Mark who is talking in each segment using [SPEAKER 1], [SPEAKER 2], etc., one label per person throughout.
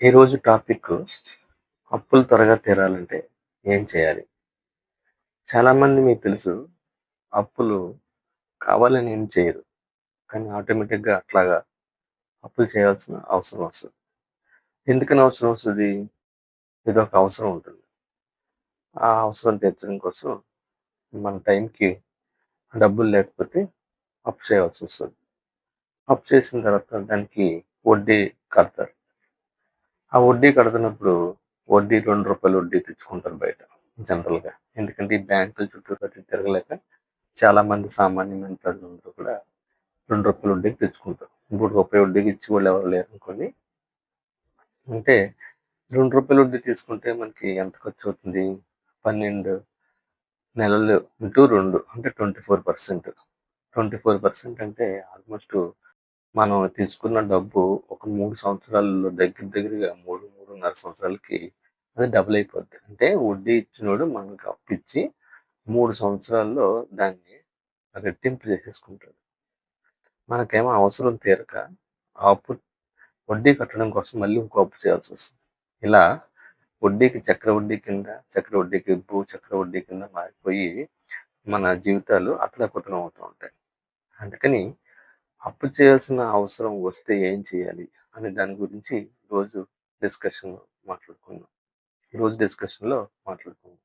[SPEAKER 1] ఈరోజు టాపిక్ అప్పులు త్వరగా తీరాలంటే ఏం చేయాలి? చాలామంది మీకు తెలుసు అప్పులు కావాలని ఏం చేయరు. కానీ ఆటోమేటిక్‌గా అట్లాగా అప్పులు చేయాల్సిన అవసరం వస్తది. ఎందుకని అవసరం వస్తది? ఏదొక అవసరం ఉంటుంది. ఆ అవసరం తీర్చడం కోసం మన టైంకి డబ్బులు లేకపోతే అప్పు చేయాల్సొస్తది. అప్పు చేసిన తర్వాత దానికి వడ్డీ కడతారు. ఆ వడ్డీ కడుతున్నప్పుడు వడ్డీ రూ. 2 వడ్డీ తెచ్చుకుంటారు బయట జనరల్‌గా. ఎందుకంటే ఈ బ్యాంకుల చుట్టూ తిరగలేక చాలామంది సామాన్యమైన ప్రజలందరూ కూడా రూ. 2 వడ్డీకి తెచ్చుకుంటారు. ఇప్పుడు రూపాయి వడ్డీకి ఇచ్చేవాళ్ళు ఎవరు లేరనుకోండి. అంటే రూ. 2 వడ్డీ తీసుకుంటే మనకి ఎంత ఖర్చవుతుంది? 12 నెలలు ఇంటూ 2 అంటే 24%. 24% అంటే ఆల్‌మోస్ట్ మనం తీసుకున్న డబ్బు ఒక 3 సంవత్సరాల్లో దగ్గర దగ్గరగా 3, 3.5 సంవత్సరాలకి అది డబుల్ అయిపోద్ది. అంటే వడ్డీ ఇచ్చినోడు మనకు అప్పిచ్చి 3 సంవత్సరాల్లో దాన్ని రెట్టింపు చేసేసుకుంటాడు. మనకేమో అవసరం తీరక ఆ అప్పు వడ్డీ కట్టడం కోసం మళ్ళీ ఇంకో అప్పు చేయాల్సొస్తుంది. ఇలా వడ్డీకి చక్రవడ్డీ కింద, చక్రవడ్డీకి చక్రవడ్డీ కింద మారిపోయి మన జీవితాలు అతలాకుతలం అవుతూ ఉంటాయి. అందుకని అప్పు చేయాల్సిన అవసరం వస్తే ఏం చేయాలి? అనే దాని గురించి ఈరోజు డిస్కషన్‌లో మాట్లాడుకుందాం. ఈరోజు డిస్కషన్‌లో మాట్లాడుకుందాం.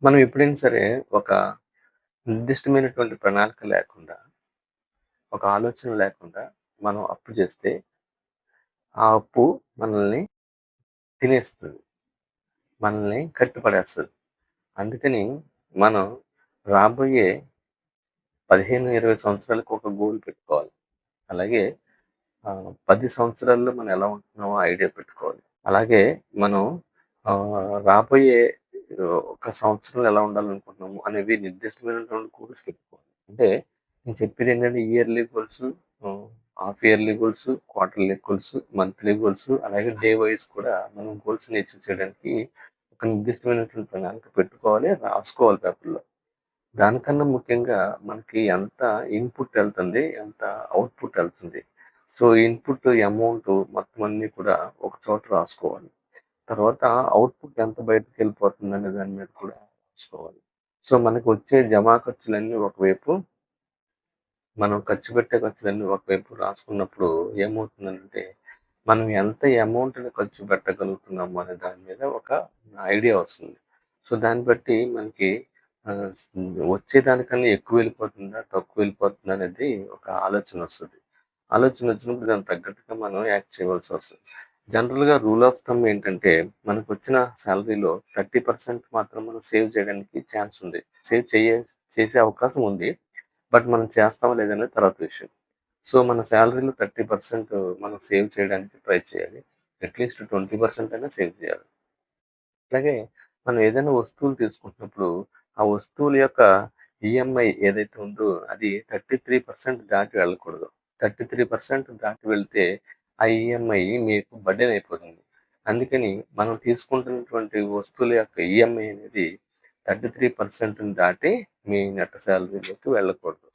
[SPEAKER 1] మనం ఎప్పుడైనా సరే ఒక నిర్దిష్టమైనటువంటి ప్రణాళిక లేకుండా, ఒక ఆలోచన లేకుండా మనం అప్పు చేస్తే, ఆ అప్పు మనల్ని తినేస్తది. మనల్ని కట్టిపడేస్తది. అందుకని మనం రాబోయే 15, 20 సంవత్సరాలకు ఒక గోల్ పెట్టుకోవాలి. అలాగే 10 సంవత్సరాల్లో మనం ఎలా ఉంటున్నామో ఐడియా పెట్టుకోవాలి. అలాగే మనం రాబోయే ఒక సంవత్సరంలో ఎలా ఉండాలనుకుంటున్నాము అనేవి నిర్దిష్టమైనటువంటి గోల్స్ పెట్టుకోవాలి. అంటే నేను చెప్పేదేంటంటే yearly goals, half yearly goals, quarterly goals, monthly goals అలాగే డే వైస్ కూడా మనం గోల్స్‌ని అచీవ్ చేయడానికి ఒక నిర్దిష్టమైనటువంటి ప్రణాళిక పెట్టుకోవాలి. రాసుకోవాలి పేపర్‌లో. దానికన్నా ముఖ్యంగా మనకి ఎంత ఇన్‌పుట్ ఎళ్తుంది, ఎంత ఔట్‌పుట్ ఎళ్తుంది. సో, ఇన్‌పుట్ అమౌంట్ మొత్తం అన్నీ కూడా ఒక చోట రాసుకోవాలి. తర్వాత ఔట్‌పుట్ ఎంత బయటకెళ్ళిపోతుందనే దాని మీద కూడా రాసుకోవాలి. సో, మనకొచ్చే జమా ఖర్చులన్నీ ఒకవైపు, మనం ఖర్చు పెట్టే ఖర్చులన్నీ ఒకవైపు రాసుకున్నప్పుడు ఏమవుతుందనంటే, మనం ఎంత అమౌంట్‌ని ఖర్చు పెట్టగలుగుతున్నాము అనే దాని మీద ఒక ఐడియా వస్తుంది. సో, దాన్ని బట్టి మనకి ఆహ్, స్ వచ్చేదానికన్నా ఎక్కువ వెళ్ళిపోతుందా? తక్కువ వెళ్ళిపోతుందా? అనేది ఒక ఆలోచనొస్తది. ఆలోచనొచ్చినప్పుడు దానికి తగ్గట్టుగా మనం యాక్ట్ చేయవలసొస్తది. జనరల్‌గా రూల్ ఆఫ్ థంబ్ ఏంటంటే, మనకొచ్చిన సాలరీలో 30% మాత్రం మనం సేవ్ చేయడానికి ఛాన్స్ ఉంది. సేవ్ చేయ చేసే అవకాశం ఉంది. బట్ మనం చేస్తామా లేదనేది తర్వాత విషయం. సో, మన సాలరీలో 30% మనం సేవ్ చేయడానికి ట్రై చేయాలి. అట్‌లీస్ట్ 20% అయినా సేవ్ చేయాలి. అట్లాగే మనం ఏదైనా వస్తువులు తీసుకుంటున్నప్పుడు, ఆ వస్తువుల యొక్క ఈఎంఐ ఏదైతే ఉందో అది 33% దాటి వెళ్ళకూడదు. 33% దాటి వెళ్తే ఆ ఈఎంఐ మీకు బర్డెన్ అయిపోతుంది. అందుకని మనం తీసుకుంటున్నటువంటి వస్తువుల యొక్క ఈఎంఐ అనేది 33% దాటి మీ నెట్ సాలరీలోకి వెళ్ళకూడదు.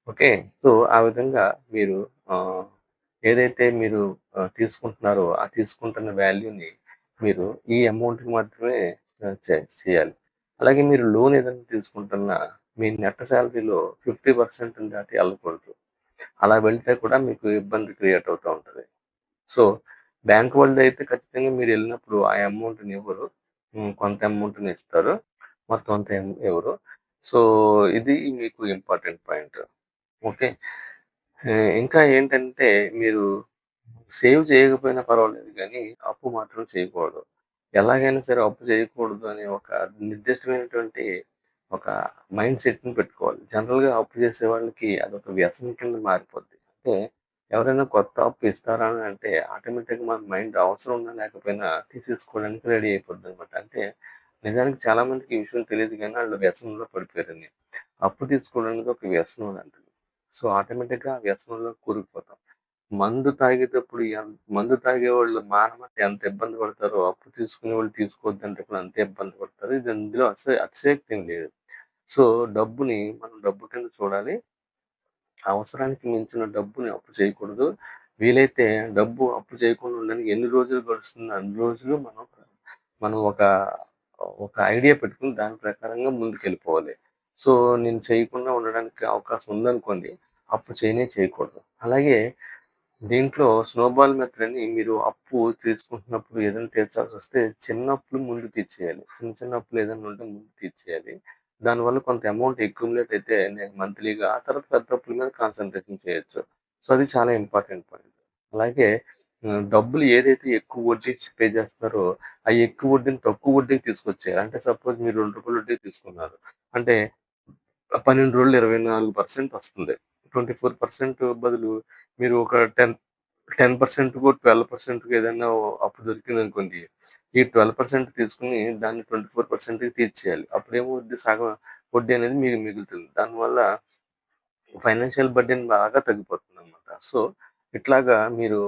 [SPEAKER 1] ఓకే. సో, ఆ విధంగా మీరు ఆహ్, ఏదైతే మీరు తీసుకుంటున్నారో, ఆ తీసుకుంటున్న వాల్యూని మీరు ఈ అమౌంట్‌కి మాత్రమే చేయాలి. అలాగే మీరు లోన్ ఏదైనా తీసుకుంటున్నా, మీ నెట్ సాలరీలో 50% దాటి ఎళ్ళకూడదు. అలా వెళ్తే కూడా మీకు ఇబ్బంది క్రియేట్ అవుతా ఉంటది. సో, బ్యాంక్ వాళ్ళదైతే ఖచ్చితంగా మీరెళ్ళినప్పుడు ఆ అమౌంట్‌ని ఇవ్వరు. కొంత అమౌంట్‌ని ఇస్తారు. మొత్తం అంతా ఇవ్వరు. సో, ఇది మీకు ఇంపార్టెంట్ పాయింట్. ఓకే. ఇంకా ఏంటంటే మీరు సేవ్ చేయకపోయినా పర్వాలేదు గానీ, అప్పు మాత్రం చేయకూడదు. ఎలాగైనా సరే అప్పు చేయకూడదు అనే ఒక నిర్దిష్టమైనటువంటి ఒక మైండ్ సెట్‌ని పెట్టుకోవాలి. జనరల్‌గా అప్పు చేసే వాళ్ళకి అదొక వ్యసనం కింద మారిపోద్ది. అంటే ఎవరైనా కొత్త అప్పు ఇస్తారా అని అంటే ఆటోమేటిక్‌గా మన మైండ్ అవసరం ఉన్నా లేకపోయినా తీసేసుకోవడానికి రెడీ అయిపోద్దనమాట. అంటే నిజానికి చాలా మందికి ఈ విషయం తెలీదు గానీ ఆళ్ళు వ్యసనంలో పడిపోయారని. అప్పు తీసుకోవడం అనేది ఒక వ్యసనం లాంటిది. సో, ఆటోమేటిక్‌గా ఆ వ్యసనంలో కూరుకుపోతాం. మందు తాగేవాళ్ళు మానమంటే ఎంత ఇబ్బంది పడతారో, అప్పు తీసుకునేవాళ్ళు తీసుకోవద్దంటే కూడా అంతే ఇబ్బంది పడతారు. ఇది ఇందులో అతిశయోక్తి ఏం లేదు. సో, మనం డబ్బు కింద చూడాలి. అవసరానికి మించిన డబ్బుని అప్పు చేయకూడదు. వీలైతే డబ్బు అప్పు చేయకుండా ఉండడానికి ఎన్ని రోజులు గడుస్తుందో అన్ని రోజులు మనం మనం ఒక ఐడియా పెట్టుకొని దాని ప్రకారంగా ముందుకెళ్ళిపోవాలి. సో, నేను చేయకుండా ఉండడానికి అవకాశం ఉందనుకోండి, అప్పు చేయనే చేయకూడదు. అలాగే దీంట్లో స్నోబాల్ మెథడ్ అని మీరు అప్పు తీసుకుంటున్నప్పుడు ఏదైనా తీర్చాల్సొస్తే చిన్న అప్పులు ముందు తీర్చేయాలి. చిన్న చిన్న అప్పులు ఏదైనా ఉంటే ముందు తీర్చేయాలి. దానివల్ల కొంత అమౌంట్ అక్యుములేట్ అయితే మంత్లీగా ఆ తర్వాత పెద్ద అప్పుల మీద కాన్సంట్రేషన్ చేయొచ్చు. సో, అది చాలా ఇంపార్టెంట్ పాయింట్. అలాగే డబ్బులు ఏదైతే ఎక్కువ వడ్డీ పే చేస్తున్నారో, ఆ ఎక్కువ వడ్డీని తక్కువ వడ్డీకి తీసుకొచ్చేయాలి. అంటే సపోజ్ మీరు రూ. 2 వడ్డీకి తీసుకున్నారు. అంటే 12 రోజులు 24% వస్తుంది. 24% బదులు మీరు ఒక 10%కో, 12%కో ఏదైనా అప్పు దొరికిందనుకోండి. ఈ 12% తీసుకొని దాన్ని 24%కి తీర్చేయాలి. అప్పుడేమవుద్ది సగం వడ్డీ అనేది మీకు మిగులుతుంది. దానివల్ల ఫైనాన్షియల్ బర్డెన్ బాగా తగ్గిపోతుందనమాట. సో, ఇట్లాగా మీరు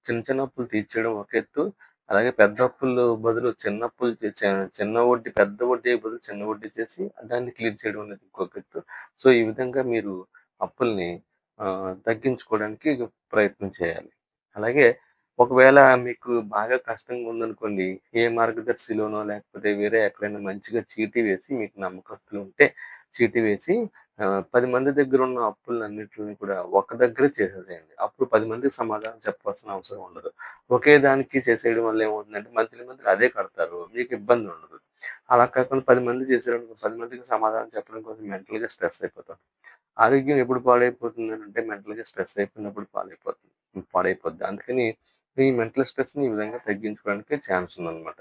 [SPEAKER 1] చిన్న చిన్న అప్పులు తీర్చేయడం ఒక ఎత్తు. అలాగే పెద్ద అప్పులు బదులు చిన్న అప్పులు చే చ చిన్న వడ్డీ పెద్ద వడ్డీ బదులు చిన్న వడ్డీ చేసి దాన్ని క్లియర్ చేయడం అనేది ఇంకొక ఎత్తు. సో, ఈ విధంగా మీరు అప్పుల్ని తగ్గించుకోవడానికి ప్రయత్నం చేయాలి. అలాగే ఒకవేళ మీకు బాగా కష్టంగా ఉందనుకోండి, ఏ మార్గదర్శిలోనో లేకపోతే వేరే ఎక్కడైనా మంచిగా చీటీ వేసి మీకు నమ్మకస్తులు ఉంటే చీటీ వేసి 10 మంది దగ్గరున్న అప్పులన్నిటిని కూడా ఒక దగ్గరే చేసేసేయండి. అప్పుడు 10 మందికి సమాధానం చెప్పాల్సిన అవసరం ఉండదు. ఒకే దానికి చేసేయడం వల్ల ఏమవుతుందంటే మంత్లీ మంత్లీ అదే కడతారు. మీకు ఇబ్బంది ఉండదు. అలా కాకుండా 10 మంది చేసారనుకో 10 మందికి సమాధానం చెప్పడం కోసం మెంటల్‌గా స్ట్రెస్ అయిపోతాం. ఆరోగ్యం ఎప్పుడు పాడైపోతుందనంటే మెంటల్‌గా స్ట్రెస్ అయిపోయినప్పుడు పాడైపోద్ది. అందుకని ఈ మెంటల్ స్ట్రెస్‌ని ఈ విధంగా తగ్గించుకోవడానికి ఛాన్స్ ఉందనమాట.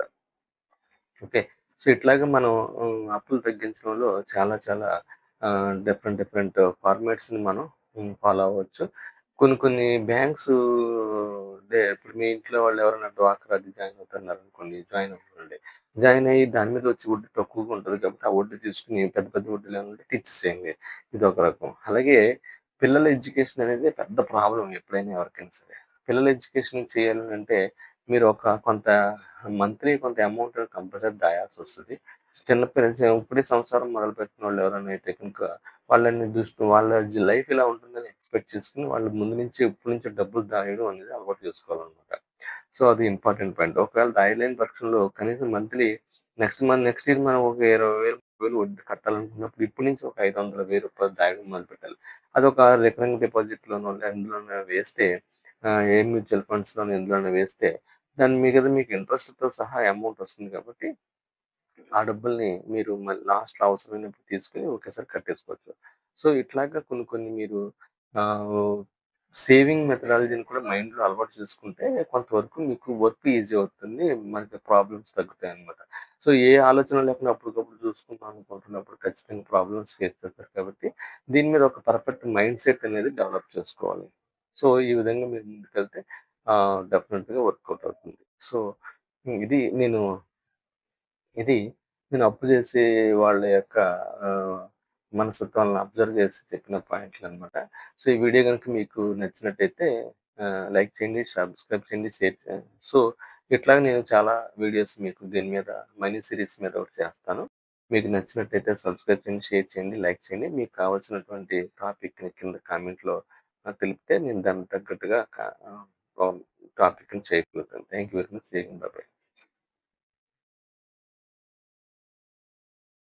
[SPEAKER 1] ఓకే. సో, ఇట్లాగా మనం అప్పులు తగ్గించడంలో చాలా చాలా డిఫరెంట్ డిఫరెంట్ ఫార్మాట్స్‌ని మనం ఫాలో అవ్వచ్చు. కొన్ని కొన్ని బ్యాంక్సు ఇప్పుడు మీ ఇంట్లో వాళ్ళు ఎవరైనా డ్వాక్రాది జాయిన్ అవుతున్నారనుకోండి, జాయిన్ అవ్వండి. జాయిన్ అయ్యి దాని మీద వచ్చే వడ్డీ తక్కువగా ఉంటది కాబట్టి, ఆ వడ్డీ తీసుకొని పెద్ద పెద్ద వడ్డీలు ఏమైనా ఉంటే తీర్చేసేయండి. ఇదొక రకం. అలాగే పిల్లల ఎడ్యుకేషన్ అనేది పెద్ద ప్రాబ్లమ్ ఎప్పుడైనా ఎవరికైనా సరే. పిల్లల ఎడ్యుకేషన్ చేయాలనంటే మీరు కొంత మంత్లీ కొంత అమౌంట్ కంపల్సరీ దాయాల్సొస్తది. చిన్న పిల్లలు ఇప్పుడే సంసారం మొదలుపెట్టిన వాళ్ళు ఎవరైనా అయితే గనుక వాళ్ళ లైఫ్ ఇలా ఉంటుందని ఎక్స్‌పెక్ట్ చేసుకొని వాళ్ళు ముందు నుంచి ఇప్పటి నుంచే డబ్బులు దాయడం అనేది అలవాటు చేసుకోవాలనమాట. సో, అది ఇంపార్టెంట్ పాయింట్. ఒకవేళ దాయలేని పక్షంలో కనీసం మంత్లీ నెక్స్ట్ ఇయర్ మనం ఒక 20,000, 30,000 వడ్డీ కట్టాలనుకున్నప్పుడు ఇప్పటి నుంచి ఒక 500, రూ. 1000 దాయడం మొదలుపెట్టాలి. అదొక రికరింగ్ డిపాజిట్‌లోనో ఎందులోనో వేస్తే ఏ మ్యూచువల్ ఫండ్స్‌లోనో ఎందులోనో వేస్తే దాని మీద మీకు ఇంట్రెస్ట్‌తో సహా అమౌంట్ వస్తుంది కాబట్టి, ఆ డబ్బుల్ని మీరు మళ్ళీ లాస్ట్‌లో అవసరమైనప్పుడు తీసుకొని ఒకేసారి కట్టేసుకోవచ్చు. సో, ఇట్లాగా కొన్ని కొన్ని మీరు ఆహ్, సేవింగ్ మెథడాలజీని కూడా మైండ్‌లో అలవాటు చేసుకుంటే కొంతవరకు మీకు వర్క్ ఈజీ అవుతుంది. మనకి ప్రాబ్లమ్స్ తగ్గుతాయన్నమాట. సో, ఏ ఆలోచన లేకుండా అప్పటికప్పుడు చూసుకుందాం అనుకుంటున్నప్పుడు ఖచ్చితంగా ప్రాబ్లమ్స్ ఫేస్ చేస్తారు కాబట్టి, దీని మీద ఒక పర్ఫెక్ట్ మైండ్ సెట్ అనేది డెవలప్ చేసుకోవాలి. సో, ఈ విధంగా మీరు ముందుకెళ్తే డెఫినిట్‌గా వర్కౌట్ అవుతుంది. సో, ఇది నేను ఇది నేను అప్పు చేసే వాళ్ళ యొక్క ఆహ్, మనస్తత్వాలను అబ్జర్వ్ చేసి చెప్పిన పాయింట్లనమాట. సో, ఈ వీడియో గనుక మీకు నచ్చినట్టయితే లైక్ చేయండి, సబ్స్క్రైబ్ చేయండి, షేర్ చేయండి. సో, ఇట్లాగ నేను చాలా వీడియోస్ మీకు దీని మీద మనీ సిరీస్ మీద ఒకటి చేస్తాను. మీకు నచ్చినట్టయితే సబ్స్క్రైబ్ చేయండి, షేర్ చేయండి, లైక్ చేయండి. మీకు కావాల్సినటువంటి టాపిక్‌ని కింద కామెంట్‌లో తెలిపితే నేను దానికి తగ్గట్టుగా టాపిక్‌ని చేయగలుగుతాను. Thank you very much. See you. Bye by.